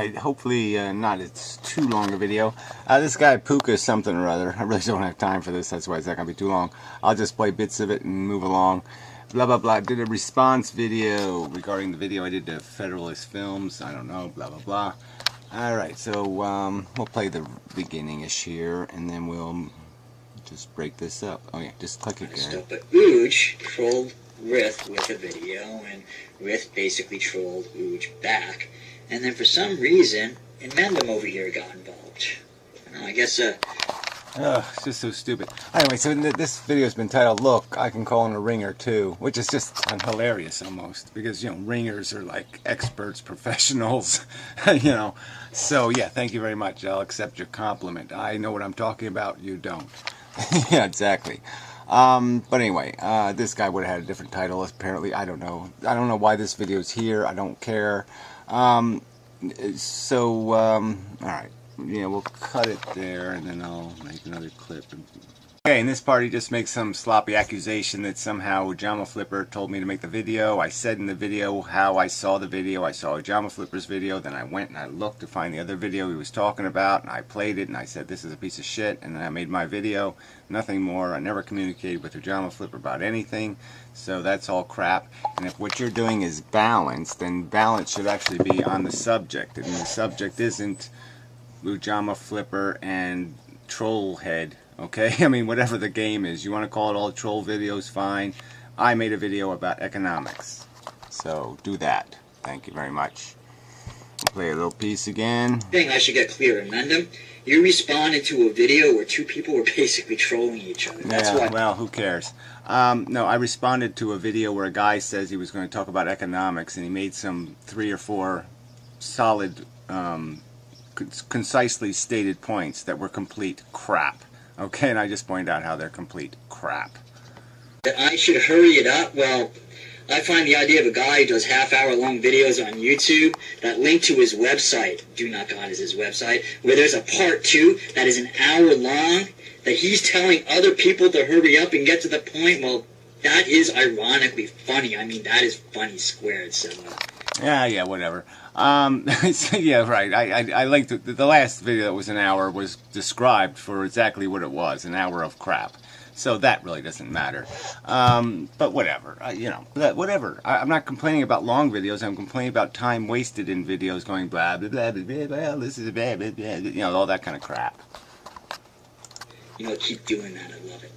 Alright, hopefully not it's too long a video. This guy Puka something or other. I really don't have time for this, that's why it's not going to be too long. I'll just play bits of it and move along. Blah blah blah. Did a response video regarding the video I did to Federalist Films. I don't know, blah blah blah. Alright, so we'll play the beginning-ish here and then we'll just break this up. Oh yeah, just click it again. But Ooge trolled Rith with a video, and Rith basically trolled Ooge back. And then for some reason, Inmendum over here got involved. I guess, it's just so stupid. Anyway, so this video has been titled, Look, I Can Call in a Ringer Too, which is just hilarious almost, because, you know, ringers are like experts, professionals, you know. So, yeah, thank you very much. I'll accept your compliment. I know what I'm talking about, you don't. Yeah, exactly. But anyway, this guy would have had a different title, apparently. I don't know. I don't know why this video is here. I don't care. Alright. Yeah, we'll cut it there, and then I'll make another clip. Okay, in this part he just makes some sloppy accusation that somehow Ujama Flipper told me to make the video. I said in the video how I saw the video. I saw Ujama Flipper's video, then I went and I looked to find the other video he was talking about, and I played it, and I said this is a piece of shit, and then I made my video. Nothing more. I never communicated with Ujama Flipper about anything, so that's all crap. And if what you're doing is balance, then balance should actually be on the subject, and the subject isn't Ujama Flipper and Trollhead. Okay, I mean, whatever the game is, you want to call it all troll videos, fine. I made a video about economics, so do that. Thank you very much. Play a little piece again. Thing I should get clear, Inmendum, you responded to a video where two people were basically trolling each other. That's yeah, well, who cares? No, I responded to a video where a guy says he was going to talk about economics, and he made some 3 or 4 solid, concisely stated points that were complete crap. Okay, and I just pointed out how they're complete crap. That I should hurry it up? Well, I find the idea of a guy who does half-hour-long videos on YouTube that link to his website, Do Not God is his website, where there's a part 2 that is an hour long, that he's telling other people to hurry up and get to the point. Well, that is ironically funny. I mean, that is funny squared, so... Yeah, whatever. Yeah, right. I linked the last video that was an hour was described for exactly what it was, an hour of crap. So that really doesn't matter. But whatever, you know, whatever. I'm not complaining about long videos. I'm complaining about time wasted in videos going blah, blah, blah, blah, blah, blah, this is blah, blah, blah, you know, all that kind of crap. You know, keep doing that. I love it.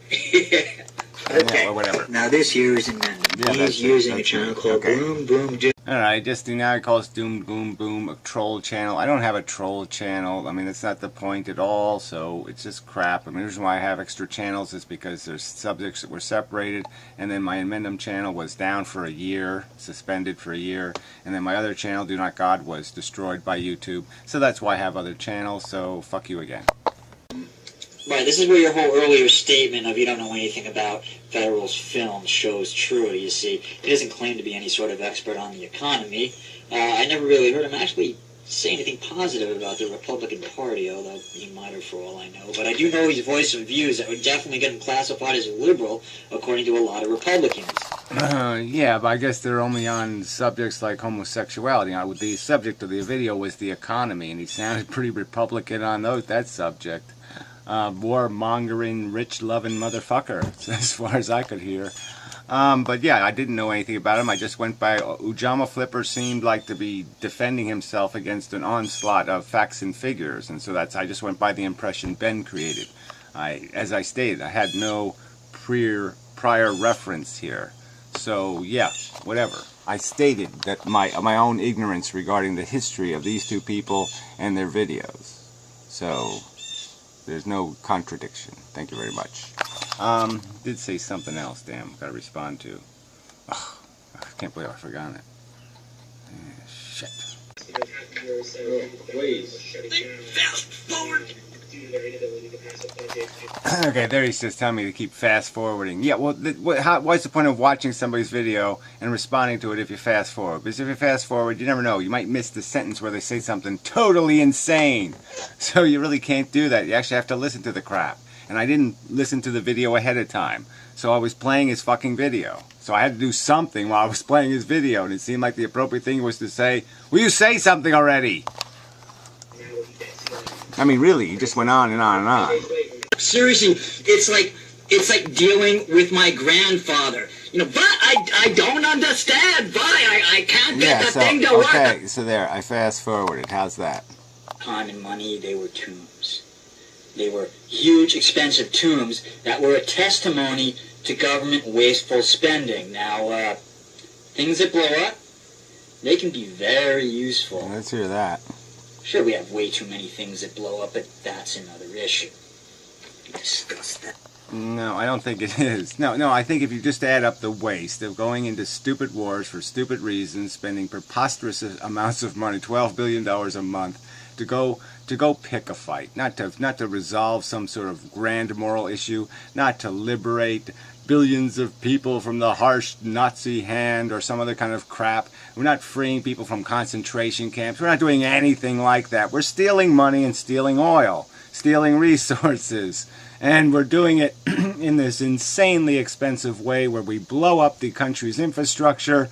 Okay. Yeah, well, whatever. Now this here is Inmendum. Yeah, he's using a channel called Boom Boom Doom. Alright, just now he calls Doom Boom Boom a troll channel. I don't have a troll channel. I mean, that's not the point at all, so it's just crap. I mean, the reason why I have extra channels is because there's subjects that were separated, and then my Inmendum channel was down for a year, suspended for a year, and then my other channel, Do Not God, was destroyed by YouTube. So that's why I have other channels, so fuck you again. Right, this is where your whole earlier statement of you don't know anything about Federalist Films shows true. You see, he doesn't claim to be any sort of expert on the economy. I never really heard him actually say anything positive about the Republican Party, although he might have for all I know. But I do know he's voiced some views that would definitely get him classified as a liberal, according to a lot of Republicans. Yeah, but I guess they're only on subjects like homosexuality. The subject of the video was the economy, and he sounded pretty Republican on that subject. War-mongering, rich-loving motherfucker, as far as I could hear. But yeah, I didn't know anything about him. I just went by. Ujama Flipper seemed like to be defending himself against an onslaught of facts and figures, and so I just went by the impression Ben created. As I stated, I had no prior reference here. So yeah, whatever. I stated that my own ignorance regarding the history of these two people and their videos. So there's no contradiction. Thank you very much. Did say something else, damn, gotta respond to. Oh, I can't believe I forgot it. Yeah, shit. Please. Fast forward! Okay, there he's just telling me to keep fast forwarding. Yeah, well, what's the point of watching somebody's video and responding to it if you fast forward? Because if you fast forward, you never know. You might miss the sentence where they say something totally insane. So you really can't do that. You actually have to listen to the crap. And I didn't listen to the video ahead of time. So I was playing his fucking video. So I had to do something while I was playing his video. And it seemed like the appropriate thing was to say, will you say something already? I mean, really, he just went on and on and on. Seriously, it's like dealing with my grandfather. You know, but I don't understand why I can't get the thing to work. Okay, so there, I fast forwarded. How's that? Time and money, they were tombs. They were huge, expensive tombs that were a testimony to government wasteful spending. Now, things that blow up, they can be very useful. Let's hear that. Sure, we have way too many things that blow up, but that's another issue. We discussed that. No, I don't think it is. No, I think if you just add up the waste of going into stupid wars for stupid reasons, spending preposterous amounts of money, $12 billion a month, to go pick a fight, not to resolve some sort of grand moral issue, not to liberate billions of people from the harsh Nazi hand or some other kind of crap. We're not freeing people from concentration camps. We're not doing anything like that. We're stealing money and stealing oil, stealing resources. And we're doing it in this insanely expensive way where we blow up the country's infrastructure,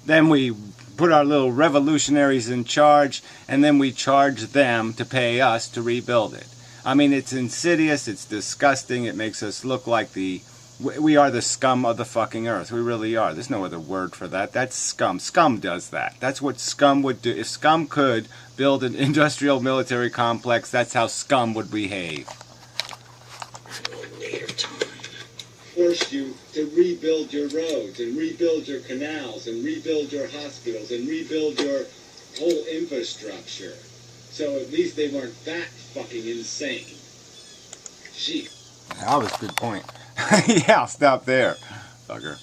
then we put our little revolutionaries in charge, and then we charge them to pay us to rebuild it. I mean, it's insidious, it's disgusting, it makes us look like we are the scum of the fucking earth. We really are. There's no other word for that. That's scum. Scum does that. That's what scum would do. If scum could build an industrial military complex, that's how scum would behave. Forced you to rebuild your roads and rebuild your canals and rebuild your hospitals and rebuild your whole infrastructure. So at least they weren't that fucking insane. Gee. That was a good point. Yeah, I'll stop there, fucker.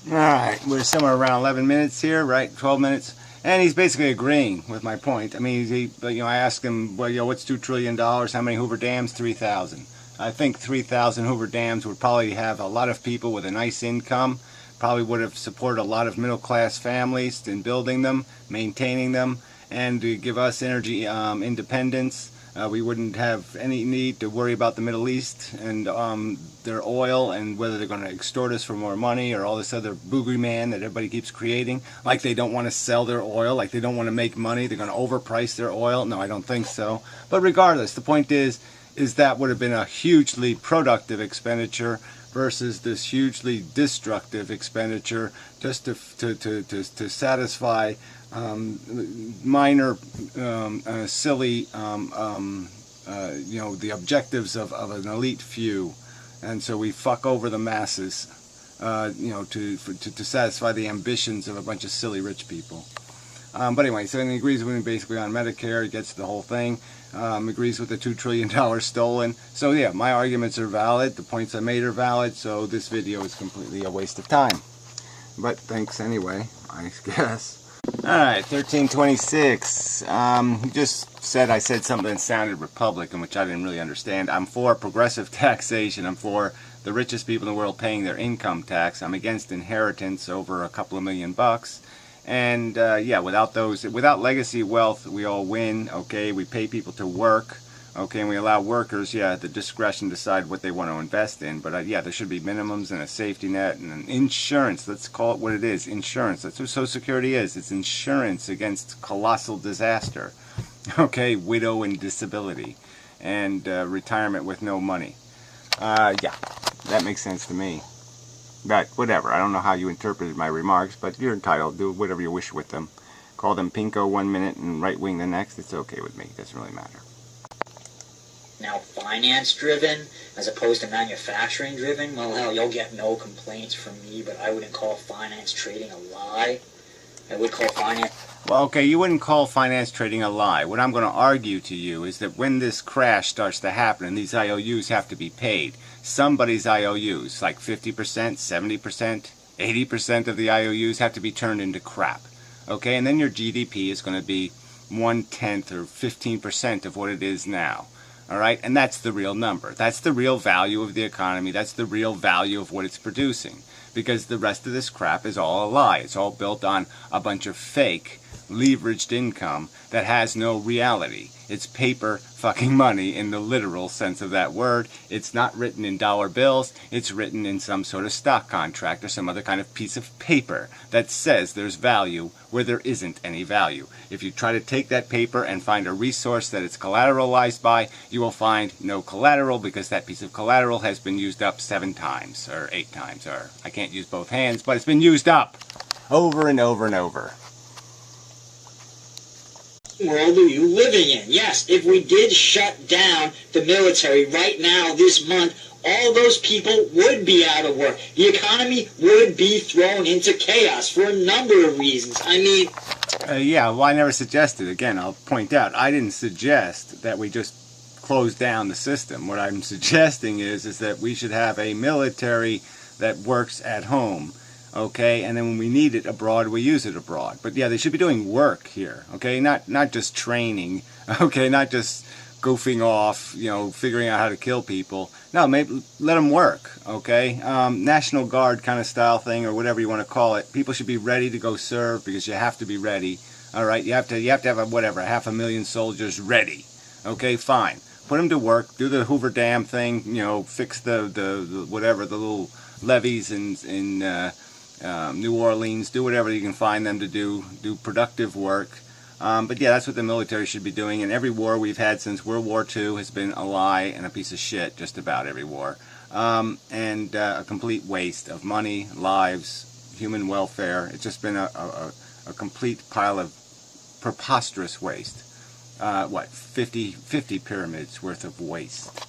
Alright, we're somewhere around 11 minutes here, right? 12 minutes. And he's basically agreeing with my point. I mean, I asked him, well, what's $2 trillion? How many Hoover Dams? 3,000. I think 3,000 Hoover Dams would probably have a lot of people with a nice income, probably would have supported a lot of middle-class families in building them, maintaining them, and to give us energy independence. We wouldn't have any need to worry about the Middle East and their oil and whether they're going to extort us for more money or all this other boogeyman that everybody keeps creating. Like they don't want to sell their oil, like they don't want to make money, they're going to overprice their oil. No, I don't think so. But regardless, the point is that would have been a hugely productive expenditure versus this hugely destructive expenditure just to satisfy minor, silly, the objectives of an elite few, and so we fuck over the masses, to satisfy the ambitions of a bunch of silly rich people. But anyway, so he agrees with me basically on Medicare. He gets the whole thing. Agrees with the $2 trillion stolen. So yeah, my arguments are valid. The points I made are valid. So this video is completely a waste of time. But thanks anyway, I guess. Alright, 1326. He just said I said something that sounded Republican, which I didn't really understand. I'm for progressive taxation. I'm for the richest people in the world paying their income tax. I'm against inheritance over a couple of $1,000,000. And yeah, without legacy wealth, we all win. Okay, we pay people to work. Okay, and we allow workers, the discretion to decide what they want to invest in. But yeah, there should be minimums and a safety net and an insurance. Let's call it what it is, insurance. That's what Social Security is. It's insurance against colossal disaster. Okay, widow and disability, and retirement with no money. Yeah, that makes sense to me. But whatever, I don't know how you interpreted my remarks, but you're entitled. Do whatever you wish with them. Call them pinko 1 minute and right wing the next. It's okay with me. It doesn't really matter. Now finance driven as opposed to manufacturing driven, well hell, you'll get no complaints from me, but I wouldn't call finance trading a lie. I would call finance... Well, okay, you wouldn't call finance trading a lie. What I'm going to argue to you is that when this crash starts to happen and these IOUs have to be paid, somebody's IOUs, like 50%, 70%, 80% of the IOUs have to be turned into crap. Okay, and then your GDP is going to be 1/10 or 15% of what it is now. Alright, and that's the real number. That's the real value of the economy. That's the real value of what it's producing. because the rest of this crap is all a lie. It's all built on a bunch of fake, leveraged income that has no reality. It's paper fucking money in the literal sense of that word. It's not written in dollar bills. It's written in some sort of stock contract or some other kind of piece of paper that says there's value where there isn't any value. If you try to take that paper and find a resource that it's collateralized by, you will find no collateral, because that piece of collateral has been used up 7 times or 8 times, or I can't use both hands, but it's been used up over and over and over. World are you living in? Yes, if we did shut down the military right now this month, all those people would be out of work. The economy would be thrown into chaos for a number of reasons. I mean... Yeah, well, I never suggested, again, I'll point out, I didn't suggest that we just close down the system. What I'm suggesting is that we should have a military that works at home. Okay, and then when we need it abroad, we use it abroad. But yeah, they should be doing work here. Okay, not just training. Okay, not just goofing off, you know, figuring out how to kill people. No, maybe let them work. Okay, National Guard kind of style thing, or whatever you want to call it. People should be ready to go serve, because you have to be ready. All right, you have to have a, whatever, 500,000 soldiers ready. Okay, fine. Put them to work. Do the Hoover Dam thing. You know, fix the whatever, the little levees in New Orleans. Do whatever you can find them to do productive work. But yeah, that's what the military should be doing. And every war we've had since World War II has been a lie and a piece of shit, just about every war. And a complete waste of money, lives, human welfare. It's just been a complete pile of preposterous waste. 50 pyramids worth of waste.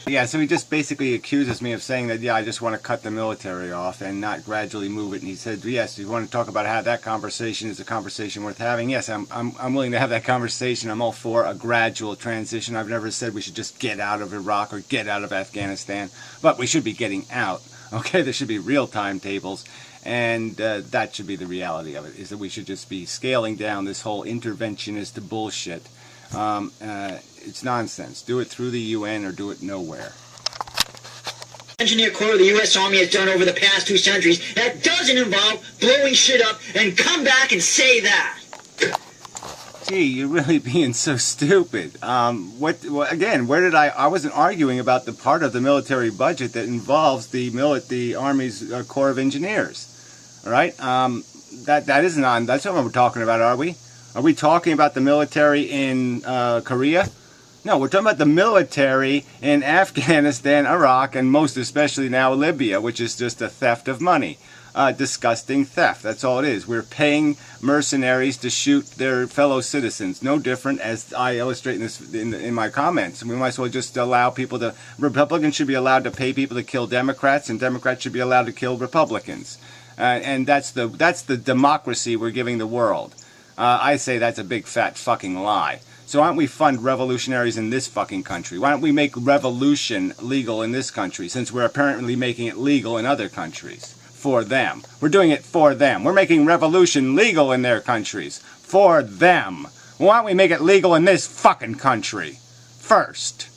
Yeah, so he just basically accuses me of saying that, yeah, I just want to cut the military off and not gradually move it. And he said, yes, you want to talk about how that conversation is a conversation worth having. Yes, I'm willing to have that conversation. I'm all for a gradual transition. I've never said we should just get out of Iraq or get out of Afghanistan, but we should be getting out. Okay, there should be real timetables, and that should be the reality of it, is that we should just be scaling down this whole interventionist bullshit. It's nonsense. Do it through the UN or do it nowhere. Engineer Corps of the U.S. Army has done over the past 2 centuries that doesn't involve blowing shit up and come back and say that. Gee, you're really being so stupid. Again, where did I wasn't arguing about the part of the military budget that involves the Army's Corps of Engineers. All right? That isn't on. That's not what we're talking about, are we? Are we talking about the military in Korea? No, we're talking about the military in Afghanistan, Iraq, and most especially now Libya, which is just a theft of money. Disgusting theft. That's all it is. We're paying mercenaries to shoot their fellow citizens. No different, as I illustrate in this in my comments. We might as well just allow people to... Republicans should be allowed to pay people to kill Democrats, and Democrats should be allowed to kill Republicans. And that's the democracy we're giving the world. I say that's a big fat fucking lie. So why don't we fund revolutionaries in this fucking country? Why don't we make revolution legal in this country, since we're apparently making it legal in other countries? For them. We're doing it for them. We're making revolution legal in their countries. For them. Why don't we make it legal in this fucking country? First.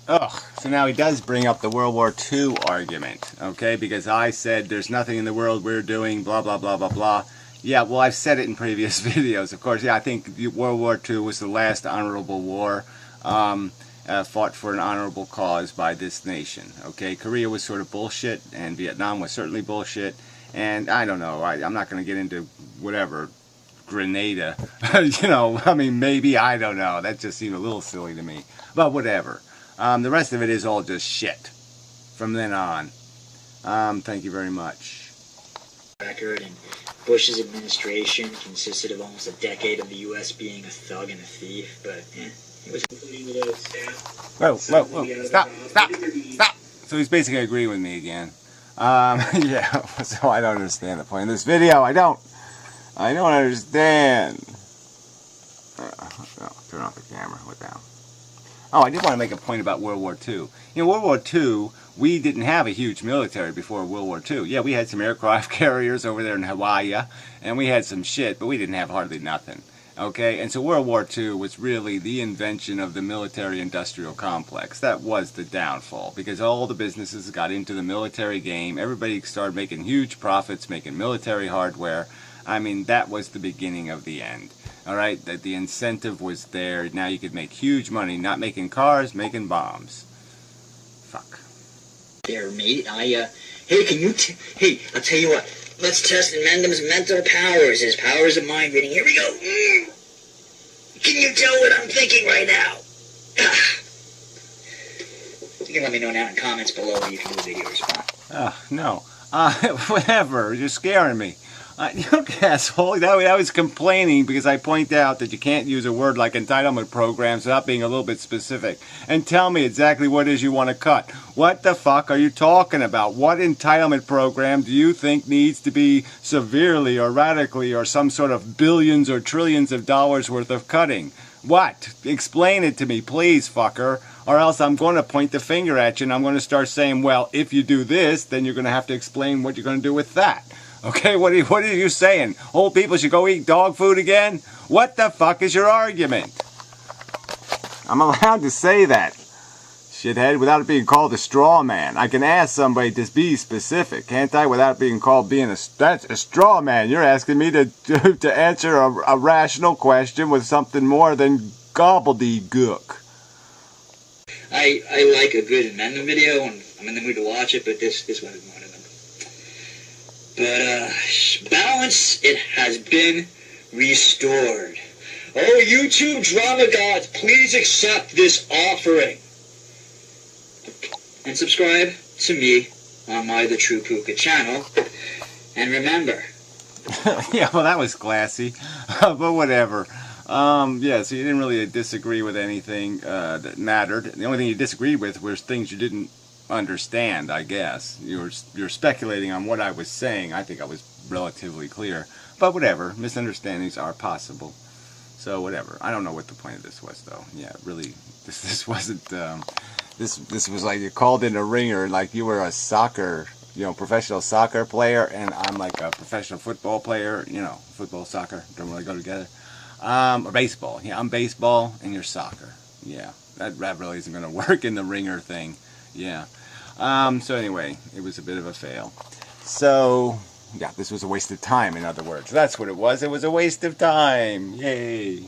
Ugh. So now he does bring up the World War II argument. Okay? Because I said there's nothing in the world we're doing, blah, blah, blah, blah, blah. Yeah, well, I've said it in previous videos. Of course, yeah, I think World War II was the last honorable war fought for an honorable cause by this nation. Okay, Korea was sort of bullshit, and Vietnam was certainly bullshit. And I don't know, I'm not going to get into whatever, Grenada. You know, I mean, maybe, I don't know. That just seemed a little silly to me. But whatever. The rest of it is all just shit from then on. Thank you very much. Record and Bush's administration consisted of almost a decade of the U.S. being a thug and a thief, but it was... Whoa, stop. So he's basically agreeing with me again. Yeah, so I don't understand the point of this video. I don't understand. Turn off the camera. What the hell? Oh, I did want to make a point about World War II. You know, World War II, we didn't have a huge military before World War II. Yeah, we had some aircraft carriers over there in Hawaii, and we had some shit, but we didn't have hardly nothing. Okay, and so World War II was really the invention of the military-industrial complex. That was the downfall, because all the businesses got into the military game. Everybody started making huge profits, making military hardware. I mean, that was the beginning of the end. All right, that the incentive was there. Now you could make huge money, not making cars, making bombs. Fuck. There, mate. Hey, hey, I'll tell you what. Let's test Mendham's mental powers, his powers of mind reading. Here we go. Can you tell what I'm thinking right now? You can let me know down in comments below where you can do a video response. No. Whatever. You're scaring me. You asshole. That was complaining because I point out that you can't use a word like entitlement programs without being a little bit specific. And tell me exactly what it is you want to cut. What the fuck are you talking about? What entitlement program do you think needs to be severely or radically or some sort of billions or trillions of dollars worth of cutting? What? Explain it to me, please, fucker. Or else I'm going to point the finger at you and I'm going to start saying, well, if you do this, then you're going to have to explain what you're going to do with that. Okay, what are you saying? Old people should go eat dog food again? What the fuck is your argument? I'm allowed to say that, shithead, without it being called a straw man. I can ask somebody to be specific, can't I, without being called that's a straw man. You're asking me to answer a rational question with something more than gobbledygook. I like a good Mendham video, and I'm in the mood to watch it, but this wasn't one of them. But, balance, it has been restored. Oh, YouTube drama gods, please accept this offering. And subscribe to me on my The True Puka channel. And remember. Yeah, well, that was classy. But whatever. Yeah, so you didn't really disagree with anything that mattered. The only thing you disagreed with was things you didn't understand, I guess. You're speculating on what I was saying. I think I was relatively clear. But whatever, misunderstandings are possible. So whatever. I don't know what the point of this was, though. Yeah, really, this wasn't, this was like you called in a ringer like you were a soccer, professional soccer player, and I'm like a professional football player, football, soccer, don't really go together. Or baseball. Yeah, I'm baseball and you're soccer. Yeah, that really isn't going to work in the ringer thing. Yeah. So anyway, it was a bit of a fail. So, yeah, this was a waste of time, in other words. That's what it was. It was a waste of time. Yay.